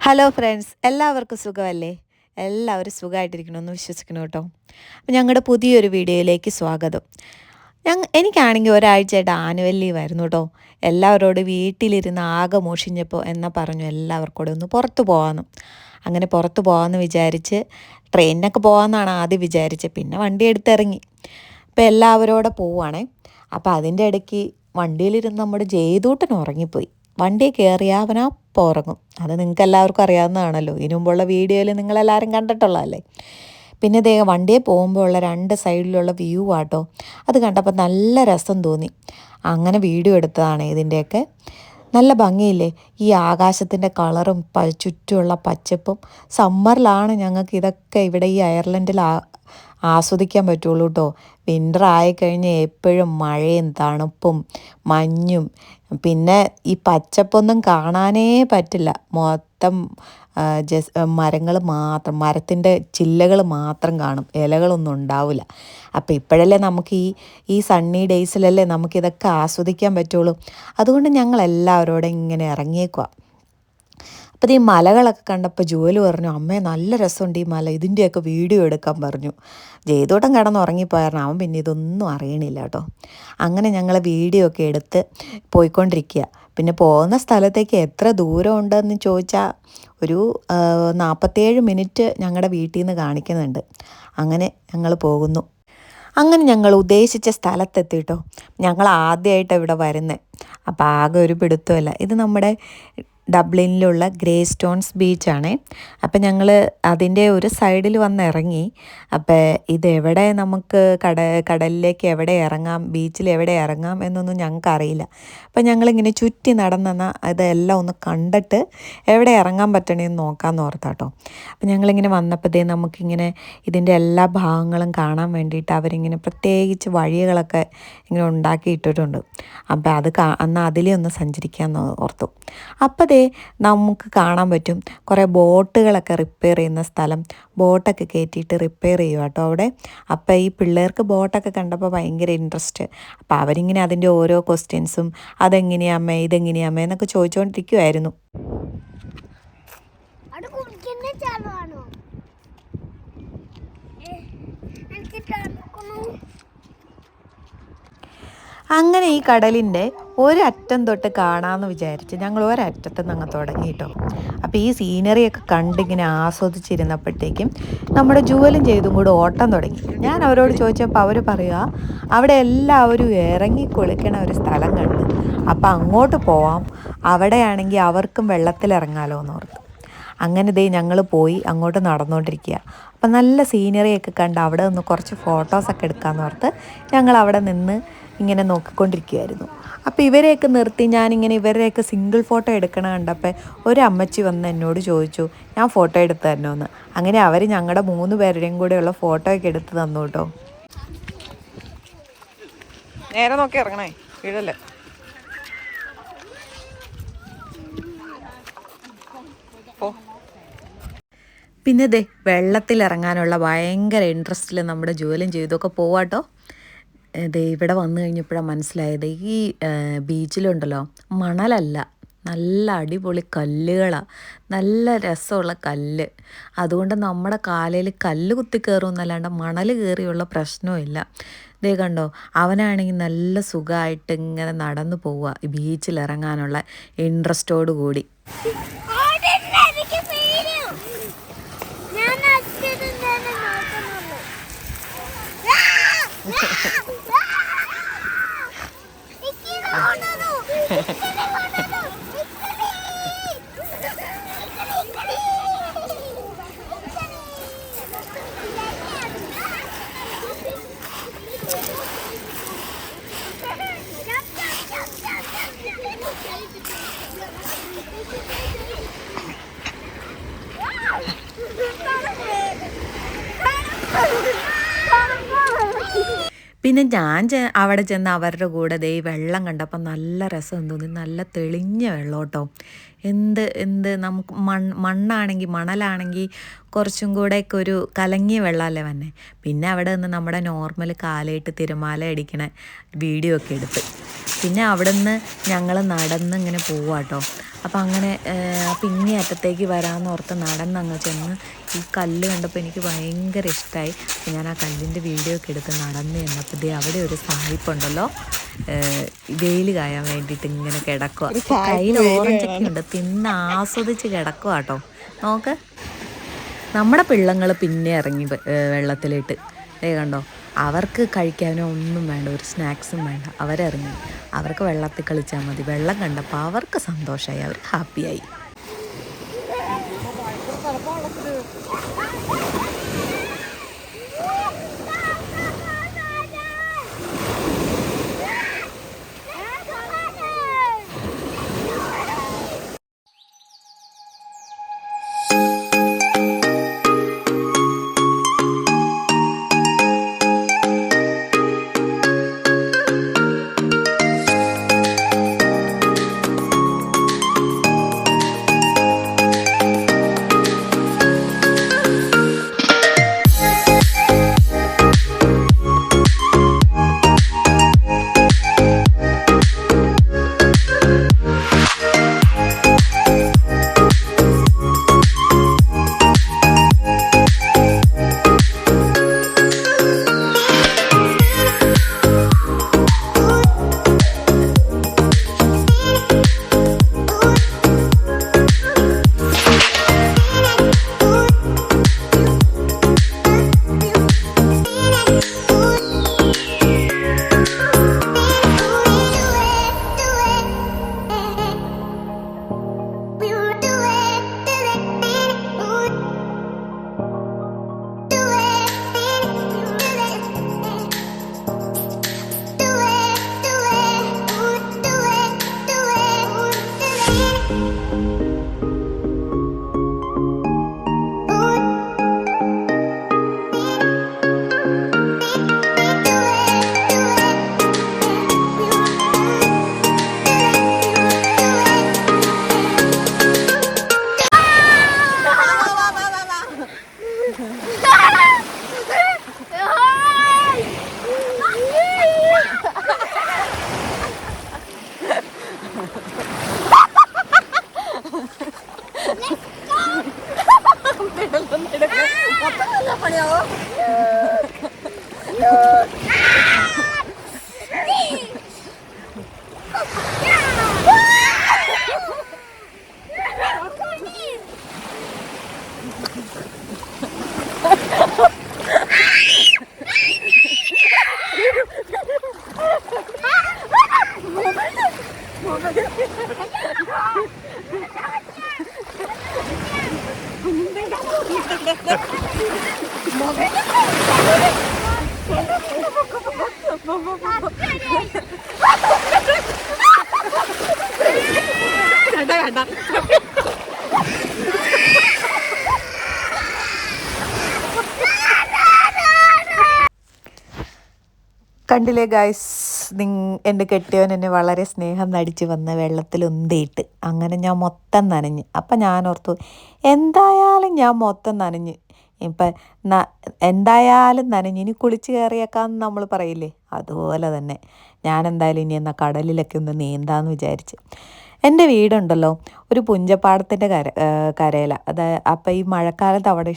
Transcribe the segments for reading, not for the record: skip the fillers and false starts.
Hello friends, എല്ലാവർക്കും സുഖമല്ലേ? എല്ലാവരും സുഖമായിട്ടിരിക്കണമെന്ന് വിശ്വസിക്കണം കേട്ടോ. അപ്പം ഞങ്ങളുടെ പുതിയൊരു വീഡിയോയിലേക്ക് സ്വാഗതം. എനിക്കാണെങ്കിൽ ഒരാഴ്ചയായിട്ട് ആനുവൽ ലീവായിരുന്നു കേട്ടോ. എല്ലാവരോടും വീട്ടിലിരുന്ന് ആകെ മോഷിഞ്ഞപ്പോൾ എന്നാ പറഞ്ഞു എല്ലാവർക്കൂടെ ഒന്ന് പുറത്ത് പോകാമെന്ന്. അങ്ങനെ പുറത്ത് പോകാമെന്ന് വിചാരിച്ച് ട്രെയിനിനൊക്കെ പോകാമെന്നാണ് ആദ്യം വിചാരിച്ചത്. പിന്നെ വണ്ടി എടുത്തിറങ്ങി. അപ്പോൾ എല്ലാവരോടെ പോവുകയാണേ. അപ്പോൾ അതിൻ്റെ ഇടയ്ക്ക് വണ്ടിയിലിരുന്ന് നമ്മുടെ ജയ്തൂട്ടൻ ഉറങ്ങിപ്പോയി. വണ്ടി കയറിയാൽ അവനപ്പോൾ ഉറങ്ങും. അത് നിങ്ങൾക്ക് എല്ലാവർക്കും അറിയാവുന്നതാണല്ലോ. ഇതിനു മുമ്പുള്ള വീഡിയോയിൽ നിങ്ങളെല്ലാവരും കണ്ടിട്ടുള്ളതല്ലേ. പിന്നെ വണ്ടിയെ പോകുമ്പോൾ ഉള്ള രണ്ട് സൈഡിലുള്ള വ്യൂ ആട്ടോ, അത് കണ്ടപ്പോൾ നല്ല രസം തോന്നി. അങ്ങനെ വീഡിയോ എടുത്തതാണ്. ഇതിൻ്റെയൊക്കെ നല്ല ഭംഗിയില്ലേ, ഈ ആകാശത്തിൻ്റെ കളറും ചുറ്റുമുള്ള പച്ചപ്പും. സമ്മറിലാണ് ഞങ്ങൾക്ക് ഇതൊക്കെ ഇവിടെ ഈ അയർലൻഡിൽ ആസ്വദിക്കാൻ പറ്റുള്ളൂ കേട്ടോ. വിൻ്റർ ആയിക്കഴിഞ്ഞ് എപ്പോഴും മഴയും തണുപ്പും മഞ്ഞും, പിന്നെ ഈ പച്ചപ്പൊന്നും കാണാനേ പറ്റില്ല. മൊത്തം മരങ്ങൾ മാത്രം, മരത്തിൻ്റെ ചില്ലകൾ മാത്രം കാണും, ഇലകളൊന്നും ഉണ്ടാവില്ല. അപ്പോൾ ഇപ്പോഴല്ലേ നമുക്ക് ഈ സണ്ണി ഡേയ്സിലല്ലേ നമുക്കിതൊക്കെ ആസ്വദിക്കാൻ പറ്റുള്ളൂ. അതുകൊണ്ട് ഞങ്ങളെല്ലാവരോടും ഇങ്ങനെ ഇറങ്ങിയേക്കുക. അപ്പോൾ ഈ മലകളൊക്കെ കണ്ടപ്പോൾ ജോലി പറഞ്ഞു, അമ്മേ നല്ല രസമുണ്ട് ഈ മല, ഇതിൻ്റെയൊക്കെ വീഡിയോ എടുക്കാൻ പറഞ്ഞു. ജയ്തോട്ടം കിടന്നുറങ്ങിപ്പോയായിരുന്നു, അവൻ പിന്നെ ഇതൊന്നും അറിയണില്ല കേട്ടോ. അങ്ങനെ ഞങ്ങൾ വീഡിയോ ഒക്കെ എടുത്ത് പോയിക്കൊണ്ടിരിക്കുക. പിന്നെ പോകുന്ന സ്ഥലത്തേക്ക് എത്ര ദൂരം ഉണ്ടെന്ന് ചോദിച്ചാൽ ഒരു 47 മിനിറ്റ് ഞങ്ങളുടെ വീട്ടിൽ നിന്ന് കാണിക്കുന്നുണ്ട്. അങ്ങനെ ഞങ്ങൾ പോകുന്നു. അങ്ങനെ ഞങ്ങൾ ഉദ്ദേശിച്ച സ്ഥലത്തെത്തിട്ടോ. ഞങ്ങൾ ആദ്യമായിട്ടാണ് ഇവിടെ വരുന്നത്. അപ്പോൾ ആകെ ഒരു പിടുത്തമല്ല. ഇത് നമ്മുടെ ഡബ്ലിനിലുള്ള ഗ്രേ സ്റ്റോൺസ് ബീച്ചാണേ. അപ്പം ഞങ്ങൾ അതിൻ്റെ ഒരു സൈഡിൽ വന്ന് ഇറങ്ങി. അപ്പോൾ ഇതെവിടെ നമുക്ക് കടലിലേക്ക് എവിടെ ഇറങ്ങാം, ബീച്ചിൽ എവിടെ ഇറങ്ങാം എന്നൊന്നും ഞങ്ങൾക്കറിയില്ല. അപ്പം ഞങ്ങളിങ്ങനെ ചുറ്റി നടന്നെന്നാൽ ഇതെല്ലാം ഒന്ന് കണ്ടിട്ട് എവിടെ ഇറങ്ങാൻ പറ്റണമെന്ന് നോക്കാമെന്ന് ഓർത്താട്ടോ. അപ്പം ഞങ്ങളിങ്ങനെ വന്നപ്പോഴത്തേ നമുക്കിങ്ങനെ ഇതിൻ്റെ എല്ലാ ഭാഗങ്ങളും കാണാൻ വേണ്ടിയിട്ട് അവരിങ്ങനെ പ്രത്യേകിച്ച് വഴികളൊക്കെ ഇങ്ങനെ ഉണ്ടാക്കിയിട്ടിട്ടുണ്ട്. അപ്പോൾ എന്നാൽ അതിലേ ഒന്ന് സഞ്ചരിക്കാമെന്ന് ഓർത്തു. അപ്പോൾ നമുക്ക് കാണാൻ പറ്റും കുറേ ബോട്ടുകളൊക്കെ റിപ്പയർ ചെയ്യുന്ന സ്ഥലം. ബോട്ടൊക്കെ കയറ്റിയിട്ട് റിപ്പയർ ചെയ്യും കേട്ടോ അവിടെ. അപ്പോൾ ഈ പിള്ളേർക്ക് ബോട്ടൊക്കെ കണ്ടപ്പോൾ ഭയങ്കര ഇൻട്രസ്റ്റ്. അപ്പോൾ അവരിങ്ങനെ അതിൻ്റെ ഓരോ ക്വസ്റ്റ്യൻസും അതെങ്ങനെയാമ്മേ ഇതെങ്ങനെയാമ്മേ എന്നൊക്കെ ചോദിച്ചുകൊണ്ടിരിക്കുമായിരുന്നു. അങ്ങനെ ഈ കടലിൻ്റെ ഒരറ്റം തൊട്ട് കാണാമെന്ന് വിചാരിച്ച് ഞങ്ങൾ ഒരറ്റത്ത് നിന്ന് അങ്ങ് തുടങ്ങി കേട്ടോ. അപ്പോൾ ഈ സീനറിയൊക്കെ കണ്ടിങ്ങനെ ആസ്വദിച്ചിരുന്നപ്പോഴത്തേക്കും നമ്മുടെ ജോലും ചെയ്തും കൂടെ ഓട്ടം തുടങ്ങി. ഞാൻ അവരോട് ചോദിച്ചപ്പോൾ അവർ പറയുക അവിടെ എല്ലാവരും ഇറങ്ങി കുളിക്കണ ഒരു സ്ഥലം കണ്ടു, അപ്പോൾ അങ്ങോട്ട് പോവാം, അവിടെയാണെങ്കിൽ അവർക്കും വെള്ളത്തിലിറങ്ങാമല്ലോ എന്ന് ഓർത്തു. അങ്ങനെ ഞങ്ങൾ പോയി അങ്ങോട്ട് നടന്നുകൊണ്ടിരിക്കുക. അപ്പം നല്ല സീനറിയൊക്കെ കണ്ട് അവിടെ നിന്ന് കുറച്ച് ഫോട്ടോസൊക്കെ എടുക്കാമെന്ന് ഓർത്ത് ഞങ്ങൾ അവിടെ നിന്ന് ഇങ്ങനെ നോക്കിക്കൊണ്ടിരിക്കുകയായിരുന്നു. അപ്പോൾ ഇവരെയൊക്കെ നിർത്തി ഞാനിങ്ങനെ ഇവരെയൊക്കെ സിംഗിൾ ഫോട്ടോ എടുക്കണ കണ്ടപ്പോൾ ഒരു അമ്മച്ചി വന്ന് എന്നോട് ചോദിച്ചു ഞാൻ ഫോട്ടോ എടുത്ത് തരണമെന്ന്. അങ്ങനെ അവർ ഞങ്ങളുടെ 3 പേരുടെയും കൂടെയുള്ള ഫോട്ടോയൊക്കെ എടുത്ത് തന്നു കേട്ടോ. നേരെ നോക്കി ഇറങ്ങണേ, വീഴല്ലേ. പിന്നെ വെള്ളത്തിലിറങ്ങാനുള്ള ഭയങ്കര ഇൻട്രസ്റ്റിൽ നമ്മുടെ ജോലിയും ചെയ്തൊക്കെ പോവാട്ടോ. ഇവിടെ വന്നു കഴിഞ്ഞപ്പോഴാണ് മനസ്സിലായത് ഈ ബീച്ചിലുണ്ടല്ലോ മണലല്ല, നല്ല അടിപൊളി കല്ലുകളാണ്, നല്ല രസമുള്ള കല്ല്. അതുകൊണ്ട് നമ്മുടെ കാലയിൽ കല്ല് കുത്തി കയറുമെന്നല്ലാണ്ട് മണൽ കയറിയുള്ള പ്രശ്നമില്ല. കണ്ടോ, അവനാണെങ്കിൽ നല്ല സുഖമായിട്ട് ഇങ്ങനെ നടന്നു പോവുക ഈ ബീച്ചിലിറങ്ങാനുള്ള ഇൻട്രസ്റ്റോടു കൂടി. പിന്നെ ഞാൻ അവിടെ ചെന്ന് അവരുടെ കൂടെ ദേ വെള്ളം കണ്ടപ്പോൾ നല്ല രസം തോന്നി. നല്ല തെളിഞ്ഞ വെള്ളം കേട്ടോ. നമുക്ക് മണ്ണാണെങ്കിൽ മണലാണെങ്കിൽ കുറച്ചും കൂടെയൊക്കെ ഒരു കലങ്ങിയ വെള്ളമല്ലേ വന്നെ. പിന്നെ അവിടെ നിന്ന് നമ്മുടെ നോർമൽ കാലയിട്ട് തിരമാല അടിക്കണ വീഡിയോ ഒക്കെ എടുത്ത് പിന്നെ അവിടെ നിന്ന് ഞങ്ങൾ നടന്ന് ഇങ്ങനെ പോവാട്ടോ. അപ്പം അങ്ങനെ അപ്പം ഇങ്ങേ അറ്റത്തേക്ക് വരാമെന്ന് ഓർത്ത് നടന്നങ്ങ് ചെന്ന് ഈ കല്ല് കണ്ടപ്പോൾ എനിക്ക് ഭയങ്കര ഇഷ്ടമായി. അപ്പം ഞാൻ ആ കല്ലിൻ്റെ വീഡിയോ ഒക്കെ എടുത്ത് നടന്ന് ചെന്നപ്പോൾ ദേ അവിടെ ഒരു സായിപ്പുണ്ടല്ലോ വെയിൽ കായാൻ വേണ്ടിയിട്ട് ഇങ്ങനെ കിടക്കുക. കയ്യിൽ ഓറഞ്ചൊക്കെ ഉണ്ട്, തിന്ന് ആസ്വദിച്ച് കിടക്കുക കേട്ടോ. നോക്ക്, നമ്മുടെ പിള്ളങ്ങൾ പിന്നെ ഇറങ്ങി വെള്ളത്തിലിട്ട് കണ്ടോ. അവർക്ക് കഴിക്കാനോ ഒന്നും വേണ്ട, ഒരു സ്നാക്സും വേണ്ട. അവരിറങ്ങി, അവർക്ക് വെള്ളത്തിൽ കളിച്ചാൽ മതി. വെള്ളം കണ്ടപ്പോൾ അവർക്ക് സന്തോഷമായി, അവർ ഹാപ്പിയായി. കണ്ടില്ലേ ഗായ്സ്, എൻ്റെ കെട്ടിയവൻ എന്നെ വളരെ സ്നേഹം നടിച്ച് വന്ന വെള്ളത്തിൽ ഉന്തിയിട്ട് അങ്ങനെ ഞാൻ മൊത്തം നനഞ്ഞ്. അപ്പം ഞാൻ ഓർത്തു എന്തായാലും ഞാൻ മൊത്തം നനഞ്ഞ്, ഇപ്പം എന്തായാലും നനഞ്ഞ് ഇനി കുളിച്ച് കയറിയേക്കാമെന്ന് നമ്മൾ പറയില്ലേ, അതുപോലെ തന്നെ ഞാൻ എന്തായാലും ഇനി എന്നാൽ കടലിലൊക്കെ ഒന്ന് നീന്താമെന്ന് വിചാരിച്ച്. എൻ്റെ വീടുണ്ടല്ലോ ഒരു പുഞ്ചപ്പാടത്തിൻ്റെ കരയിലാണ്. അപ്പോൾ ഈ മഴക്കാലത്ത് അവിടെ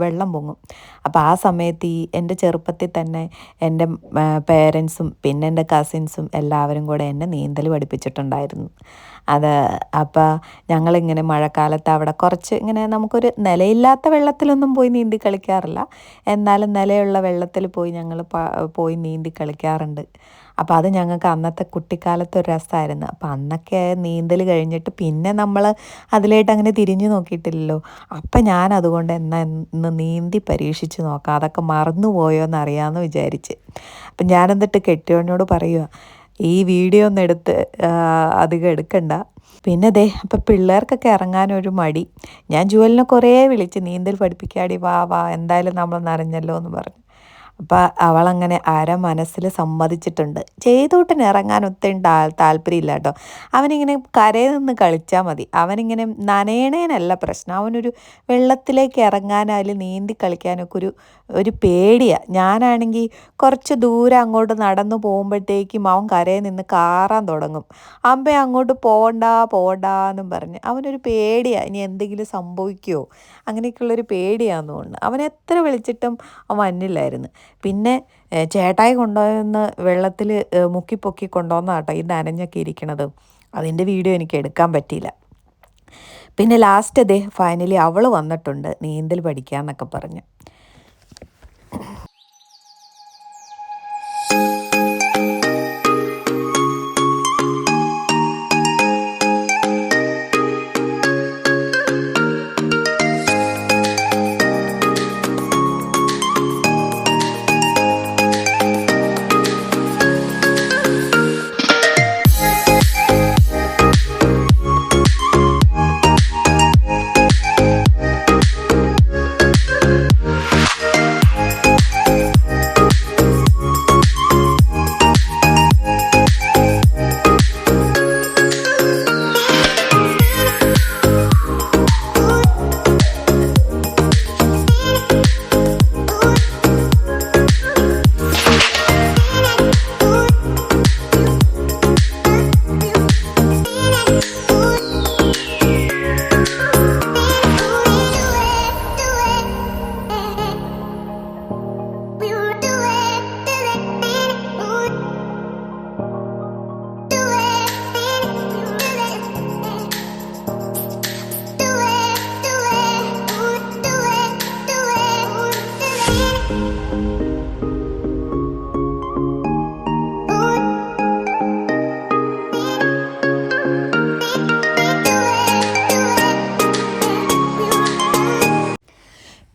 വെള്ളം പൊങ്ങും. അപ്പോൾ ആ സമയത്ത് എൻ്റെ ചെറുപ്പത്തിൽ തന്നെ എൻ്റെ പേരൻസും പിന്നെ എൻ്റെ കസിൻസും എല്ലാവരും കൂടെ എന്നെ നീന്തൽ പഠിപ്പിച്ചിട്ടുണ്ടായിരുന്നു. അപ്പോൾ ഞങ്ങളിങ്ങനെ മഴക്കാലത്ത് അവിടെ കുറച്ച് ഇങ്ങനെ നമുക്കൊരു നിലയില്ലാത്ത വെള്ളത്തിലൊന്നും പോയി നീന്തി കളിക്കാറില്ല, എന്നാലും നിലയുള്ള വെള്ളത്തിൽ പോയി ഞങ്ങൾ പോയി നീന്തി കളിക്കാറുണ്ട്. അപ്പോൾ അത് ഞങ്ങൾക്ക് അന്നത്തെ കുട്ടിക്കാലത്ത് ഒരു രസമായിരുന്നു. അപ്പോൾ അന്നൊക്കെ നീന്തൽ കഴിഞ്ഞിട്ട് പിന്നെ നമ്മൾ അതിലായിട്ട് അങ്ങനെ തിരിഞ്ഞു നോക്കിയിട്ടില്ലല്ലോ. അപ്പം ഞാൻ അതുകൊണ്ട് ഇന്ന് നീന്തി പരീക്ഷിച്ച് നോക്കാം, അതൊക്കെ മറന്നുപോയോ എന്നറിയാമെന്ന് വിചാരിച്ച്. അപ്പം ഞാനെന്നിട്ട് കെട്ടിയോനോട് പറയുക, ഈ വീഡിയോ ഒന്നും അധികം എടുക്കണ്ട. പിന്നെ അപ്പം പിള്ളേർക്കൊക്കെ ഇറങ്ങാനൊരു മടി. ഞാൻ ജുവലിനെ കുറേ വിളിച്ച് നീന്തൽ പഠിപ്പിക്കാടി, വാ എന്തായാലും നമ്മൾ നനഞ്ഞല്ലോ എന്ന് പറഞ്ഞു. അപ്പോൾ അവളങ്ങനെ മനസ്സിൽ സമ്മതിച്ചിട്ടുണ്ട്. ചെയ്തൂട്ടിന് ഇറങ്ങാൻ ഒത്തിരി താല്പര്യമില്ല കേട്ടോ. അവനിങ്ങനെ കരയിൽ നിന്ന് കളിച്ചാൽ മതി. അവനിങ്ങനെ നനയണേനല്ല പ്രശ്നം, അവനൊരു വെള്ളത്തിലേക്ക് ഇറങ്ങാനായാലും നീന്തി കളിക്കാനൊക്കെ ഒരു പേടിയാണ്. ഞാനാണെങ്കിൽ കുറച്ച് ദൂരം അങ്ങോട്ട് നടന്നു പോകുമ്പോഴത്തേക്കും അവൻ കരയിൽ നിന്ന് കാറാൻ തുടങ്ങും. അമ്മ അങ്ങോട്ട് പോകണ്ട എന്നും പറഞ്ഞ് അവനൊരു പേടിയാണ്, ഇനി എന്തെങ്കിലും സംഭവിക്കുമോ അങ്ങനെയൊക്കെയുള്ളൊരു പേടിയാണെന്ന് തോന്നുന്നു. അവൻ എത്ര വിളിച്ചിട്ടും അവൻ വന്നില്ലായിരുന്നു. പിന്നെ ചേട്ടായി കൊണ്ടുപോയെന്ന് വെള്ളത്തിൽ മുക്കിപ്പൊക്കി കൊണ്ടുവന്ന കേട്ടോ ഈ നനഞ്ഞൊക്കെ ഇരിക്കണത്. അതിൻ്റെ വീഡിയോ എനിക്ക് എടുക്കാൻ പറ്റിയില്ല. പിന്നെ ലാസ്റ്റ് ഫൈനലി അവൾ വന്നിട്ടുണ്ട് നീന്തൽ പഠിക്കാമെന്നൊക്കെ പറഞ്ഞ്.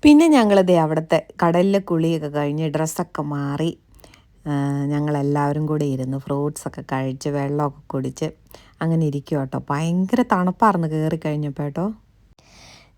പിന്നെ ഞങ്ങളിതേ അവിടുത്തെ കടലിലെ കുളിയൊക്കെ കഴിഞ്ഞ് ഡ്രസ്സൊക്കെ മാറി ഞങ്ങളെല്ലാവരും കൂടി ഇരുന്ന് ഫ്രൂട്ട്സൊക്കെ കഴിച്ച് വെള്ളമൊക്കെ കുടിച്ച് അങ്ങനെ ഇരിക്കും കേട്ടോ. ഭയങ്കര തണുപ്പായിരുന്നു കയറി കഴിഞ്ഞപ്പോൾ കേട്ടോ.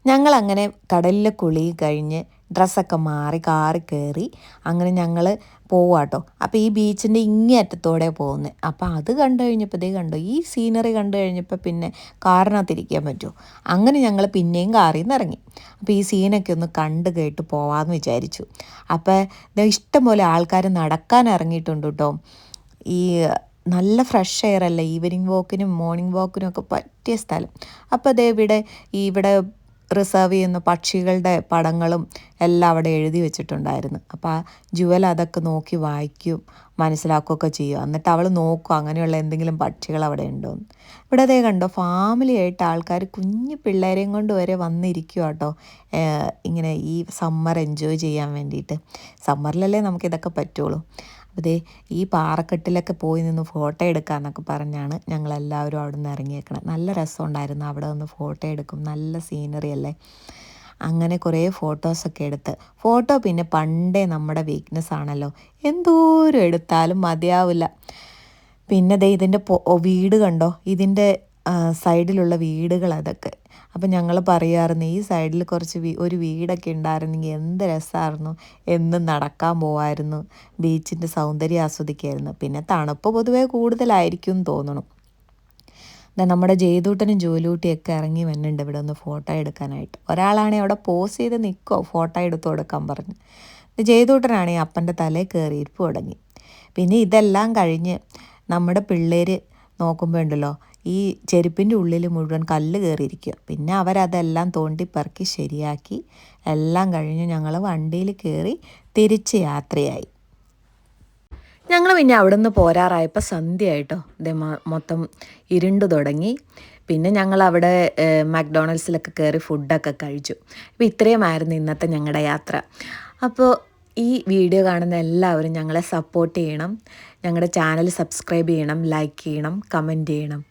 ഞങ്ങളങ്ങനെ കടലിലെ കുളി കഴിഞ്ഞ് ഡ്രസ്സൊക്കെ മാറി കാറി കയറി അങ്ങനെ ഞങ്ങൾ പോവാട്ടോ. അപ്പോൾ ഈ ബീച്ചിൻ്റെ ഇങ്ങേ അറ്റത്തോടെ പോകുന്നത്. അപ്പോൾ അത് കണ്ടു കഴിഞ്ഞപ്പോൾ കണ്ടോ ഈ സീനറി കണ്ടു കഴിഞ്ഞപ്പോൾ പിന്നെ കാറിനകത്തിരിക്കാൻ പറ്റുമോ. അങ്ങനെ ഞങ്ങൾ പിന്നെയും കാറിൽ നിന്ന് ഇറങ്ങി. അപ്പോൾ ഈ സീനൊക്കെ ഒന്ന് കണ്ട് കേട്ട് പോവാമെന്ന് വിചാരിച്ചു. അപ്പോൾ ഇഷ്ടംപോലെ ആൾക്കാർ നടക്കാൻ ഇറങ്ങിയിട്ടുണ്ട് കേട്ടോ. ഈ നല്ല ഫ്രഷ് എയർ അല്ലേ, ഈവനിങ് വാക്കിനും മോർണിംഗ് വാക്കിനും ഒക്കെ പറ്റിയ സ്ഥലം. അപ്പോൾ ഇവിടെ റിസർവ് ചെയ്യുന്ന പക്ഷികളുടെ പടങ്ങളും എല്ലാം അവിടെ എഴുതി വെച്ചിട്ടുണ്ടായിരുന്നു. അപ്പോൾ ആ ജുവൽ അതൊക്കെ നോക്കി വായിക്കും മനസ്സിലാക്കുകയൊക്കെ ചെയ്യും. എന്നിട്ട് അവൾ നോക്കും അങ്ങനെയുള്ള എന്തെങ്കിലും പക്ഷികൾ അവിടെ ഉണ്ടോയെന്ന്. ഇവിടെ കണ്ടോ ഫാമിലി ആയിട്ട് ആൾക്കാർ കുഞ്ഞു പിള്ളേരെയും കൊണ്ട് വരെ വന്നിരിക്കുക കേട്ടോ, ഇങ്ങനെ ഈ സമ്മർ എൻജോയ് ചെയ്യാൻ വേണ്ടിയിട്ട്. സമ്മറിലല്ലേ നമുക്കിതൊക്കെ പറ്റുള്ളൂ. അപ്പോൾ ഈ പാറക്കെട്ടിലൊക്കെ പോയി നിന്ന് ഫോട്ടോ എടുക്കാമെന്നൊക്കെ പറഞ്ഞാണ് ഞങ്ങളെല്ലാവരും അവിടെ നിന്ന് ഇറങ്ങിയേക്കണം. നല്ല രസമുണ്ടായിരുന്നു അവിടെ നിന്ന് ഫോട്ടോ എടുക്കും, നല്ല സീനറി അല്ലേ. അങ്ങനെ കുറേ ഫോട്ടോസൊക്കെ എടുത്ത്. ഫോട്ടോ പിന്നെ പണ്ടേ നമ്മുടെ വീക്ക്നെസ് ആണല്ലോ, എന്തോരം എടുത്താലും മതിയാവില്ല. പിന്നെ ഇതിൻ്റെ വീട് കണ്ടോ, ഇതിൻ്റെ സൈഡിലുള്ള വീടുകൾ അതൊക്കെ. അപ്പം ഞങ്ങൾ പറയാമായിരുന്നു ഈ സൈഡിൽ കുറച്ച് ഒരു വീടൊക്കെ ഉണ്ടായിരുന്നെങ്കിൽ എന്ത് രസമായിരുന്നു, എന്നും നടക്കാൻ പോവായിരുന്നു, ബീച്ചിൻ്റെ സൗന്ദര്യം ആസ്വദിക്കുമായിരുന്നു. പിന്നെ തണുപ്പ് പൊതുവേ കൂടുതലായിരിക്കും എന്ന് തോന്നണം. നമ്മുടെ ജയ്തൂട്ടനും ജോലൂട്ടിയൊക്കെ ഇറങ്ങി വന്നിട്ടുണ്ട് ഇവിടെ ഒന്ന് ഫോട്ടോ എടുക്കാനായിട്ട്. ഒരാളാണെങ്കിൽ അവിടെ പോസ് ചെയ്ത് നിൽക്കുമോ ഫോട്ടോ എടുത്ത് കൊടുക്കാൻ പറഞ്ഞ്. ജയ്തൂട്ടനാണെങ്കിൽ അപ്പൻ്റെ തലയിൽ കയറി ഇരിപ്പ് തുടങ്ങി. പിന്നെ ഇതെല്ലാം കഴിഞ്ഞ് നമ്മുടെ പിള്ളേർ നോക്കുമ്പോൾ ഉണ്ടല്ലോ ഈ ചെരുപ്പിൻ്റെ ഉള്ളിൽ മുഴുവൻ കല്ല് കയറിയിരിക്കുക. പിന്നെ അവരതെല്ലാം തോണ്ടിപ്പറക്കി ശരിയാക്കി എല്ലാം കഴിഞ്ഞ് ഞങ്ങൾ വണ്ടിയിൽ കയറി തിരിച്ച് യാത്രയായി. ഞങ്ങൾ പിന്നെ അവിടെ നിന്ന് പോരാറായപ്പോൾ സന്ധ്യയായിട്ടോ. മൊത്തം ഇരുണ്ട് തുടങ്ങി. പിന്നെ ഞങ്ങളവിടെ മക്ഡൊണാൾഡ്സിലൊക്കെ കയറി ഫുഡൊക്കെ കഴിച്ചു. അപ്പോൾ ഇത്രയുമായിരുന്നു ഇന്നത്തെ ഞങ്ങളുടെ യാത്ര. അപ്പോൾ ഈ വീഡിയോ കാണുന്ന എല്ലാവരും ഞങ്ങളെ സപ്പോർട്ട് ചെയ്യണം, ഞങ്ങളുടെ ചാനൽ സബ്സ്ക്രൈബ് ചെയ്യണം, ലൈക്ക് ചെയ്യണം, കമൻറ്റ് ചെയ്യണം.